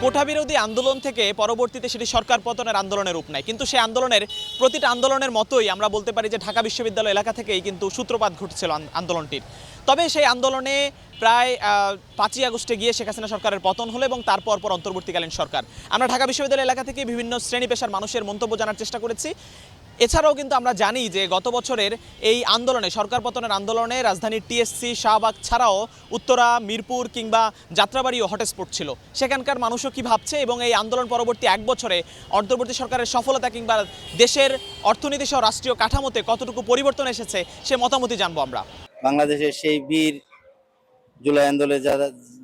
কোটা বিরোধী আন্দোলন থেকে পরবর্তীতে সেটি সরকার পতনের আন্দোলনের রূপ নেয়, কিন্তু সেই আন্দোলনের প্রতিটা আন্দোলনের মতোই আমরা বলতে পারি যে ঢাকা বিশ্ববিদ্যালয় এলাকা থেকেই কিন্তু সূত্রপাত ঘটেছিল আন্দোলনটির। তবে সেই আন্দোলনে প্রায় 5ই আগস্টে গিয়ে শেখ হাসিনা সরকারের পতন হলো এবং তারপর অন্তর্বর্তীকালীন সরকার। আমরা ঢাকা বিশ্ববিদ্যালয় এলাকা থেকে বিভিন্ন শ্রেণী পেশার মানুষের মন্তব্য জানার চেষ্টা করেছি। এছাড়াও কিন্তু আমরা জানি যে গত বছরের এই আন্দোলনে, সরকার পতনের আন্দোলনে রাজধানীর টিএসসি, শাহবাগ ছাড়াও উত্তরা, মিরপুর কিংবা যাত্রাবাড়িও হটস্পট ছিল। সেখানকার মানুষও কী ভাবছে এবং এই আন্দোলন পরবর্তী এক বছরে অন্তর্বর্তী সরকারের সফলতা কিংবা দেশের অর্থনীতি সহ রাষ্ট্রীয় কাঠামোতে কতটুকু পরিবর্তন এসেছে সে মতামতই জানবো আমরা। বাংলাদেশের সেই বীর জুলাই আন্দোলনে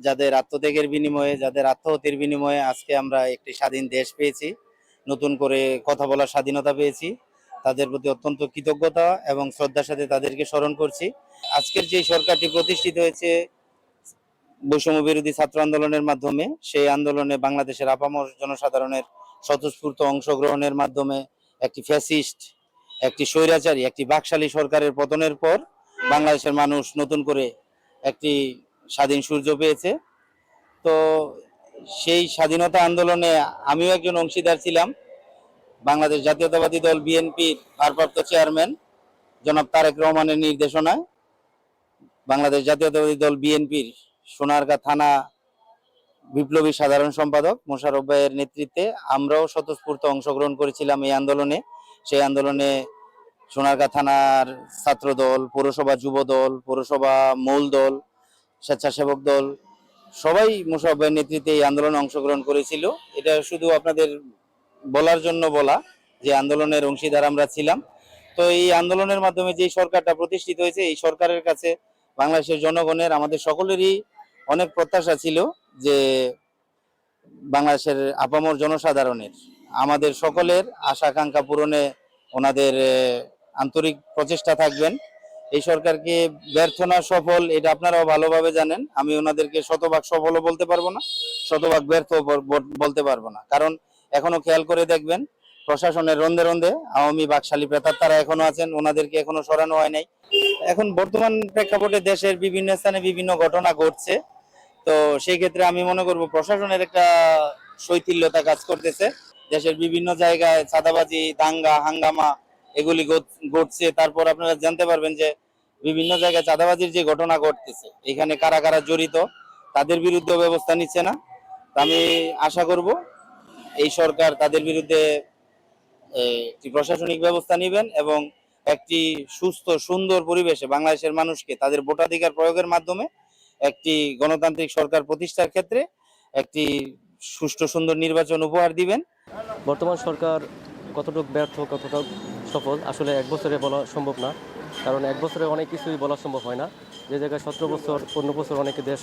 যাদের আত্মত্যাগের বিনিময়ে, যাদের আত্মহত্যের বিনিময়ে আজকে আমরা একটি স্বাধীন দেশ পেয়েছি, নতুন করে কথা বলার স্বাধীনতা পেয়েছি, তাদের প্রতি অত্যন্ত কৃতজ্ঞতা এবং শ্রদ্ধার সাথে তাদেরকে স্মরণ করছি। আজকের যে সরকারটি প্রতিষ্ঠিত হয়েছে বৈষম্য বিরোধী ছাত্র আন্দোলনের মাধ্যমে, সেই আন্দোলনে বাংলাদেশের আপামর জনসাধারণের স্বতঃস্ফূর্ত অংশগ্রহণের মাধ্যমে একটি ফ্যাসিস্ট, একটি স্বৈরাচারী, একটি বাকশালী সরকারের পতনের পর বাংলাদেশের মানুষ নতুন করে একটি স্বাধীন সূর্য পেয়েছে। তো সেই স্বাধীনতা আন্দোলনে আমিও একজন অংশীদার ছিলাম। বাংলাদেশ জাতীয়তাবাদী দল বিএনপির ভারপ্রাপ্ত চেয়ারম্যান জনাব তারেক রহমানের নির্দেশনায় বাংলাদেশ জাতীয়তাবাদী দল বিএনপির সোনারগাঁ থানা বিপ্লবী সাধারণ সম্পাদক মোশাররফ ভাইয়ের নেতৃত্বে আমরাও স্বতঃস্ফূর্ত অংশগ্রহণ করেছিলাম এই আন্দোলনে। সেই আন্দোলনে সোনারগাঁ থানার ছাত্র দল, পৌরসভা যুব দল, পৌরসভা মূল দল, স্বেচ্ছাসেবক দল সবাই মোশাররফ ভাইয়ের নেতৃত্বে এই আন্দোলনে অংশগ্রহণ করেছিল। এটা শুধু আপনাদের বলার জন্য বলা যে আন্দোলনের অংশীদার আমরা ছিলাম। তো এই আন্দোলনের মাধ্যমে যে সরকারটা প্রতিষ্ঠিত হয়েছে, এই সরকারের কাছে বাংলাদেশের জনগণের, আমাদের সকলেরই অনেক প্রত্যাশা ছিল যে বাংলাদেশের আপামর জনসাধারণের, আমাদের সকলের আশা আকাঙ্ক্ষা পূরণে ওনাদের আন্তরিক প্রচেষ্টা থাকবেন। এই সরকারকে ব্যর্থ না সফল এটা আপনারাও ভালোভাবে জানেন। আমি ওনাদেরকে শতভাগ সফলও বলতে পারবো না, শতভাগ ব্যর্থ বলতে পারবো না, কারণ এখনো খেয়াল করে দেখবেন প্রশাসনের রন্ধে রন্ধে আওয়ামী বাকশালী প্রেতাত্মারা এখনো আছেন, ওনাদেরকে এখনো সরানো হয় নাই। এখন বর্তমান প্রেক্ষাপটে দেশের বিভিন্ন স্থানে বিভিন্ন ঘটনা ঘটছে। তো সেই ক্ষেত্রে আমি মনে করব প্রশাসনের একটা শৈথিল্যতা কাজ করতেছে। দেশের বিভিন্ন জায়গায় চাঁদাবাজি, দাঙ্গা হাঙ্গামা এগুলি ঘটছে। তারপর আপনারা জানতে পারবেন যে বিভিন্ন জায়গায় চাঁদাবাজির যে ঘটনা ঘটতেছে, এখানে কারা কারা জড়িত তাদের বিরুদ্ধে ব্যবস্থা নিচ্ছে না। আমি আশা করব এই সরকার তাদের বিরুদ্ধে একটি প্রশাসনিক ব্যবস্থা নেবেন এবং একটি সুস্থ সুন্দর পরিবেশে বাংলাদেশের মানুষকে তাদের ভোটাধিকার প্রয়োগের মাধ্যমে একটি গণতান্ত্রিক সরকার প্রতিষ্ঠার ক্ষেত্রে একটি সুষ্ঠু সুন্দর নির্বাচন উপহার দিবেন। বর্তমান সরকার কতটুকু ব্যর্থ, কতটুকু সফল আসলে এক বছরে বলা সম্ভব না, কারণ এক বছরে অনেক কিছুই বলা সম্ভব হয় না। যে জায়গায় 17 বছর 15 বছর অনেকে দেশ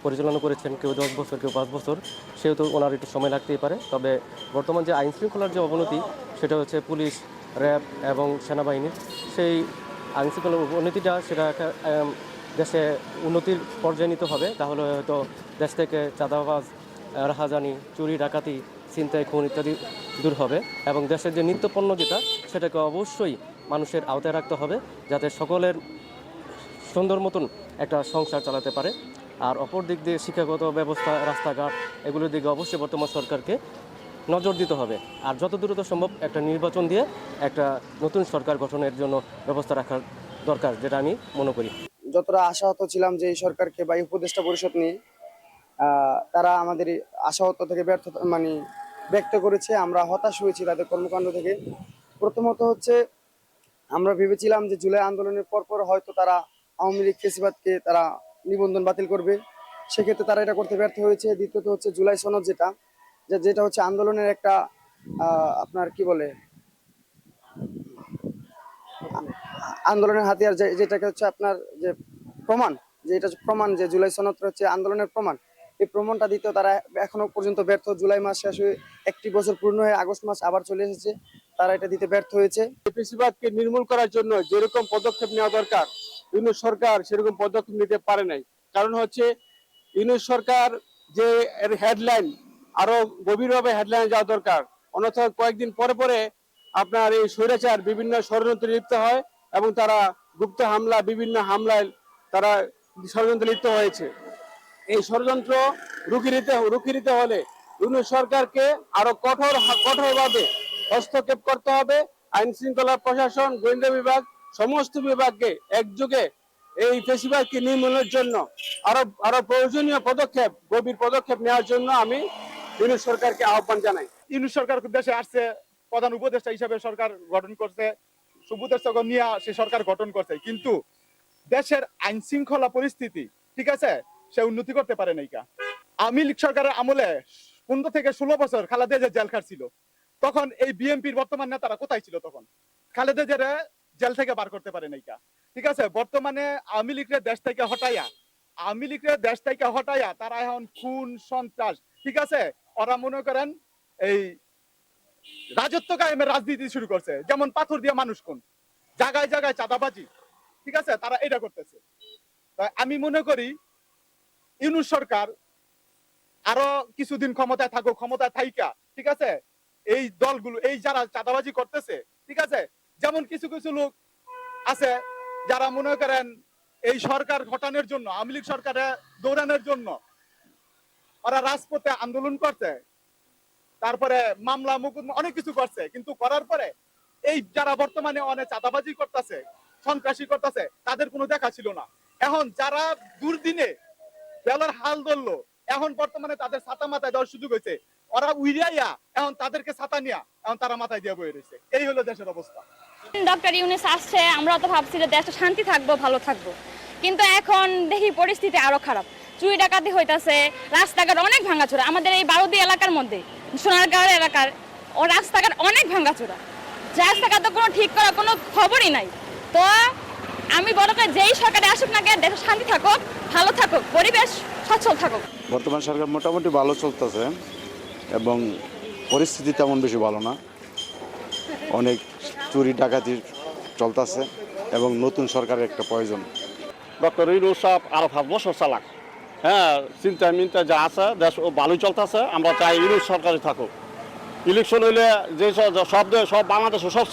পরিচালনা করেছেন, কেউ 10 বছর, কেউ 5 বছর, সেহেতু ওনার একটু সময় লাগতেই পারে। তবে বর্তমান যে আইন শৃঙ্খলার যে অবনতি, সেটা হচ্ছে পুলিশ, র্যাব এবং সেনাবাহিনীর সেই আইন শৃঙ্খলার অবনতিটা, সেটা দেশে উন্নতির পর্যায়ে নিতে হবে। তাহলে হয়তো দেশ থেকে চাঁদাবাজ, রাহাজানি, চুরি, ডাকাতি, ছিনতাই, খুন ইত্যাদি দূর হবে এবং দেশের যে নিত্যপণ্য যেটা, সেটাকে অবশ্যই মানুষের আওতায় রাখতে হবে, যাতে সকলের সুন্দর মতন একটা সংসার চালাতে পারে। আর অপর দিক দিয়ে শিক্ষাগত ব্যবস্থা, রাস্তাঘাট, এগুলোর দিকে অবশ্যই বর্তমান সরকারকে নজর দিতে হবে। আর যত দ্রুত সম্ভব একটা নির্বাচন দিয়ে একটা নতুন সরকার গঠনের জন্য ব্যবস্থা রাখার দরকার, যেটা আমি মনে করি। যতটা আশাহত ছিলাম যে এই সরকারকে বা উপদেষ্টা পরিষদ নিয়ে, তারা আমাদের আশাহত থেকে ব্যর্থতা ব্যক্ত করেছে। আমরা হতাশ হয়েছি তাদের কর্মকাণ্ড থেকে। প্রথমত হচ্ছে, আমরা ভেবেছিলাম যে জুলাই আন্দোলনের পরপর হয়তো তারা আওয়ামী লীগ ফেসিবাদকে তারা নিবন্ধন বাতিল করবে, সেক্ষেত্রে তারা এটা করতে ব্যর্থ হয়েছে। দ্বিতীয়ত হচ্ছে জুলাই সনদ, যেটা হচ্ছে আন্দোলনের একটা আপনার কি বলে আন্দোলনের হাতিয়ার, যেটাকে হচ্ছে আপনার যে প্রমাণ, যে এটা প্রমাণ যে জুলাই সনদ হচ্ছে আন্দোলনের প্রমাণ, এই প্রমাণটা দিতেও তারা এখনো পর্যন্ত ব্যর্থ। জুলাই মাস শেষ হয়ে 1টি বছর পূর্ণ হয়ে আগস্ট মাস আবার চলে এসেছে, তারা এটা দিতে ব্যর্থ হয়েছে। ফ্যাসিবাদকে নির্মূল করার জন্য যেরকম পদক্ষেপ নেওয়া দরকার, ইউনূস সরকার সেরকম পদক্ষেপ নিতে পারে নাই। কারণ হচ্ছে ইউনূস সরকার যে এর হেডলাইন আরো গভীরভাবে হেডলাইনে যাওয়া দরকার, অন্যথা কয়েকদিন পরে পরে আপনার এই স্বৈরাচার বিভিন্ন ষড়যন্ত্রে লিপ্ত হয় এবং তারা গুপ্ত হামলা, বিভিন্ন হামলায় তারা ষড়যন্ত্রে লিপ্ত হয়েছে। এই ষড়যন্ত্র রুখে দিতে হলে ইউনূস সরকারকে আরো কঠোরভাবে হস্তক্ষেপ করতে হবে। আইন শৃঙ্খলা প্রশাসন, গোয়েন্দা বিভাগ, সমস্ত বিভাগকে একযোগে এই ফেসিবাদকে নির্মূলের জন্য আরো প্রয়োজনীয় গভীর পদক্ষেপ নেওয়ার জন্য আমি ইউনূস সরকারকে আহ্বান জানাই। ইউনূস সরকার দেশে আসছে, প্রধান উপদেষ্টা হিসেবে সরকার গঠন করছে, উপদেষ্টাকে নিয়ে সে সরকার গঠন করছে, কিন্তু দেশের আইন শৃঙ্খলা পরিস্থিতি ঠিক আছে সে উন্নতি করতে পারে নাই। আওয়ামী লীগ সরকারের আমলে 15 থেকে 16 বছর খালেদা জিয়া জেল খাটছিল, তখন এই বিএনপির বর্তমান নেতারা কোথায় ছিল? তখন খালেদা জিয়া জেল থেকে বার করতে পারে নাই। ঠিক আছে, বর্তমানে আওয়ামী লীগের দেশ থেকে হটাইয়া তারা এখন খুন সন্ত্রাস, ঠিক আছে, ওরা মনে করেন এই রাজত্ব কায়েমের রাজনীতি শুরু করছে, যেমন পাথর দিয়ে মানুষ খুন, জায়গায় জায়গায় চাঁদাবাজি, ঠিক আছে, তারা এটা করতেছে। তাই আমি মনে করি ইউনূস সরকার আরো কিছুদিন ক্ষমতায় থাকুক, ক্ষমতায় থাইকা, ঠিক আছে, এই দলগুলো, এই যারা চাঁদাবাজি করতেছে, ঠিক আছে, যেমন কিছু কিছু লোক আছে যারা মনে করেন এই সরকার ঘটানোর জন্য, আওয়ামী লীগ সরকারে দৌড়ানোর জন্য ওরা রাজপথে আন্দোলন করছে, তারপরে মামলা মুকদ্দমা অনেক কিছু করছে, কিন্তু করার পরে এই যারা বর্তমানে অনেক চাঁদাবাজি করতেছে, সন্ত্রাসী করতেছে, তাদের কোনো দেখা ছিল না। এখন যারা দুর্দিনে বেলার হাল ধরলো, এখন বর্তমানে তাদের ছাতা মাথায় দেওয়ার সুযোগ হয়েছে, ওরা উইরাইয়া এখন তাদেরকে ছাতা নিয়া এখন তারা মাথায় দিয়ে বয়ে রয়েছে। এই হলো দেশের অবস্থা। ডক্টর ইউনূস আসছে, আমরা তো ভাবছি যে দেশটা শান্তি থাকবো, ভালো থাকবো, কিন্তু এখন দেখি পরিস্থিতি আরো খারাপ। চুরি ডাকাতি হইতাছে, রাস্তাঘাট অনেক ভাঙাচোরা, আমাদের এই বারোদি এলাকার মধ্যে, সোনারগাঁও এলাকার ও রাস্তাঘাট অনেক ভাঙাচোরা, রাস্তাঘাট তো কোনো ঠিক করার কোনো খবরই নাই। তো আমি বড় করে যেই সরকারে আসুক না কেন, দেশে শান্তি থাকুক, ভালো থাকুক, পরিবেশ সচ্ছল থাকুক। বর্তমান সরকার মোটামুটি ভালো চলতেছে এবং পরিস্থিতি তেমন বেশি ভালো না, অনেক চুরি ডাকাতি চলতেছে এবং নতুন সরকারের একটা প্রয়োজন। ডক্টর ইউনূস সাহেব আরো 5 বছর চালাক, হ্যাঁ, চিন্তা মিন্তা যা আছে দেশ ভালোই চলতেছে। আমরা চাই ইউনূস সরকারই থাকুক। ইলেকশন হইলে যে সব বাংলাদেশে সব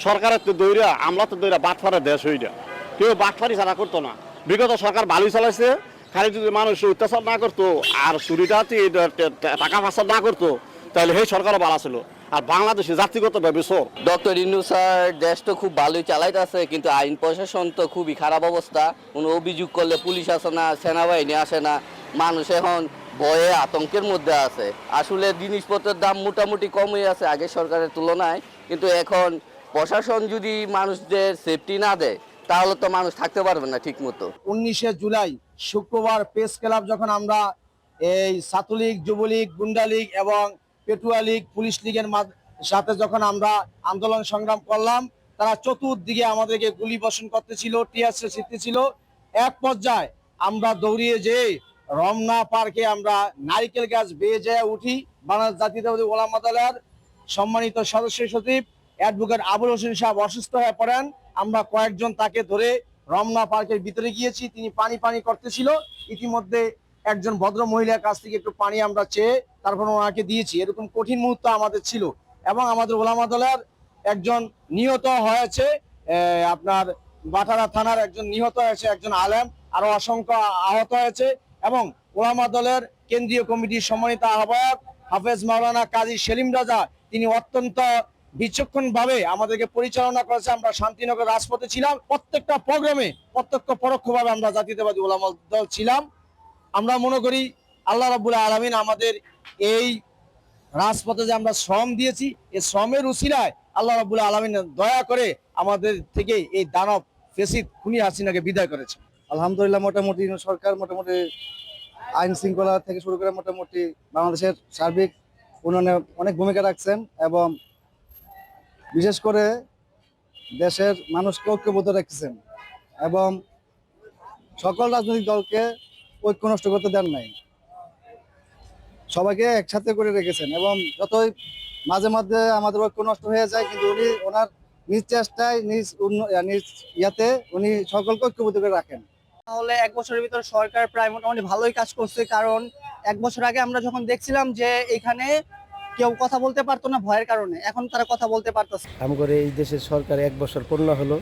সরকারের তো দৈরা, আমরা তো দৈরা বাটফারের দেশ হইয়া, কেউ বাটফারি ছাড়া করতো না। বিগত সরকার ভালোই চালাইছে, খালি যদি মানুষ অত্যাচার না করতো আর চুরিটাতে টাকা পাচার না করতো তাহলে সেই সরকারও ভালো ছিল। আর বাংলাদেশে জাতিগত ব্যবসর ডক্টর ইউনূস স্যার দেশ তো খুব ভালোই চালাইতেছে, কিন্তু আইন প্রশাসন তো খুবই খারাপ অবস্থা। কোনো অভিযোগ করলে পুলিশ আসে না, সেনাবাহিনী আসে না, মানুষ এখন ভয়ে আতঙ্কের মধ্যে আছে। আসলে জিনিসপত্রের দাম মোটামুটি কমই আছে আগের সরকারের তুলনায়, কিন্তু এখন প্রশাসন যদি মানুষদের সেফটি না দেয় তাহলে তো মানুষ থাকতে পারবে না ঠিক মতো। 19শে জুলাই শুক্রবার প্রেস ক্লাব যখন আমরা এই ছাত্রলীগ, যুবলীগ, গুন্ডা লীগ এবং পেটুয়া লীগ, পুলিশ লীগের সাথে যখন আমরা আন্দোলন সংগ্রাম করলাম, তারা চতুর্দিকে আমাদেরকে গুলি বর্ষণ করতেছিল, টিয়ারশেল ছিটতেছিল। এক পর্যায়ে আমরা দৌড়িয়ে যেয়ে রমনা পার্কে আমরা নারিকেল গাছ বেয়ে যেয়ে উঠি। বাংলাদেশ জাতীয়তাবাদী ওলামা দলের সম্মানিত সদস্য সচিব অ্যাডভোকেট আবুল হোসেন সাহেব অসুস্থ হয়ে পড়েন। আমরা কয়েকজন তাকে ধরে রমনা পার্কের ভিতরে গিয়েছি, তিনি পানি করতেছিল। ইতিমধ্যে একজন ভদ্র মহিলার কাছ থেকে একটু পানি আমরা চেয়ে তারপর ওনাকে দিয়েছি। এরকম কঠিন মুহূর্ত আমাদের ছিল এবং আমাদের ওলামা দলের একজন নিহত হয়েছে, আপনার বাটারা থানার একজন নিহত হয়েছে, একজন আলেম, আরো অসংখ্য আহত হয়েছে। এবং ওলামা দলের কেন্দ্রীয় কমিটির সম্মানিত আহ্বায়ক হাফেজ মাওলানা কাজী সেলিম রাজা, তিনি অত্যন্ত বিচক্ষণ ভাবে আমাদেরকে পরিচালনা করেছে। আমরা শান্তিনগর রাজপথে ছিলাম, প্রত্যেকটা প্রোগ্রামে প্রত্যক্ষ পরোক্ষভাবে আমরা জাতীয়তাবাদী ওলামা দল ছিলাম। আমরা মনে করি আল্লাহ রাব্বুল আলামিন আমাদের এই রাজপথে যে আমরা শ্রম দিয়েছি, এই শ্রমের উসিলায় আল্লাহ রাব্বুল আলামিন দয়া করে আমাদের থেকে এই দানব ফেসিদ খুনি হাসিনাকে বিদায় করেছে। আলহামদুলিল্লাহ, মোটামুটি সরকার মোটামুটি আইন শৃঙ্খলা থেকে শুরু করে মোটামুটি বাংলাদেশের সার্বিক উন্নয়নে অনেক ভূমিকা রাখছেন এবং বিশেষ করে দেশের মানুষকে ঐক্যবদ্ধ রাখছেন এবং সকল রাজনৈতিক দলকে ঐক্য নষ্ট করতে দেন নাই, সবাইকে একসাথে করে রেখেছেন। এবং যতই মাঝে মাঝে আমাদের ঐক্য নষ্ট হয়ে যায়, কিন্তু উনি ওনার নিজ চেষ্টায় নিজ ইয়াতে উনি সকলকে ঐক্যবদ্ধ করে রাখেন। তাহলে 1 বছরের ভিতর সরকার প্রায় মোটামুটি ভালোই কাজ করছে, কারণ 1 বছর আগে আমরা যখন দেখছিলাম যে এখানে কেউ কথা বলতে পারতো না ভয়ের কারণে, এখন তারা কথা বলতে পারতেছে। আমগরে এই দেশের সরকার 1 বছর পূর্ণ হলো,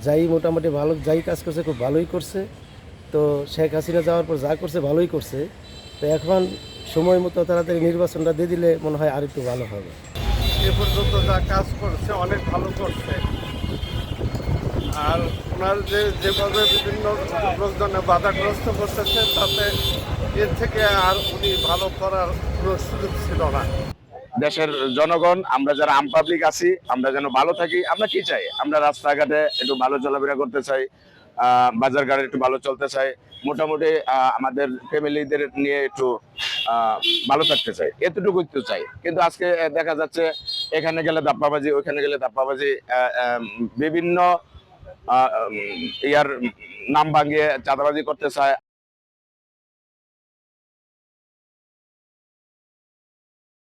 যাই মোটামুটি ভালো যাই কাজ করছে খুব ভালোই করছে। তো শেখ হাসিনা যাওয়ার পর যা করছে ভালোই করছে। তো এখন সময় মতো তাড়াতাড়ি নির্বাচনটা দিয়ে দিলে মনে হয় আর একটু ভালো হবে। এ পর্যন্ত যা কাজ করছে অনেক ভালো করছে, আর ওনার যেভাবে বিভিন্ন লোকজনে বাধাগ্রস্ত করতেছে তাতে এর থেকে আর উনি ভালো করার কোনো সুযোগ ছিল না। দেশের জনগণ, আমরা যারা আম পাবলিক আছি, আমরা যেন ভালো থাকি। আমরা কি চাই? আমরা রাস্তাঘাটে একটু ভালো চলাফেরা করতে চাই, বাজার ঘাটে একটু ভালো চলতে চাই, মোটামুটি আমাদের ফ্যামিলিদের নিয়ে একটু ভালো থাকতে চাই, এতটুকুই তো চাই। কিন্তু আজকে দেখা যাচ্ছে এখানে গেলে ধাপ্পাবাজি, ওইখানে গেলে ধাপ্পাবাজি, বিভিন্ন ইয়ার নাম ভাঙিয়ে চাঁদাবাজি করতে চায়।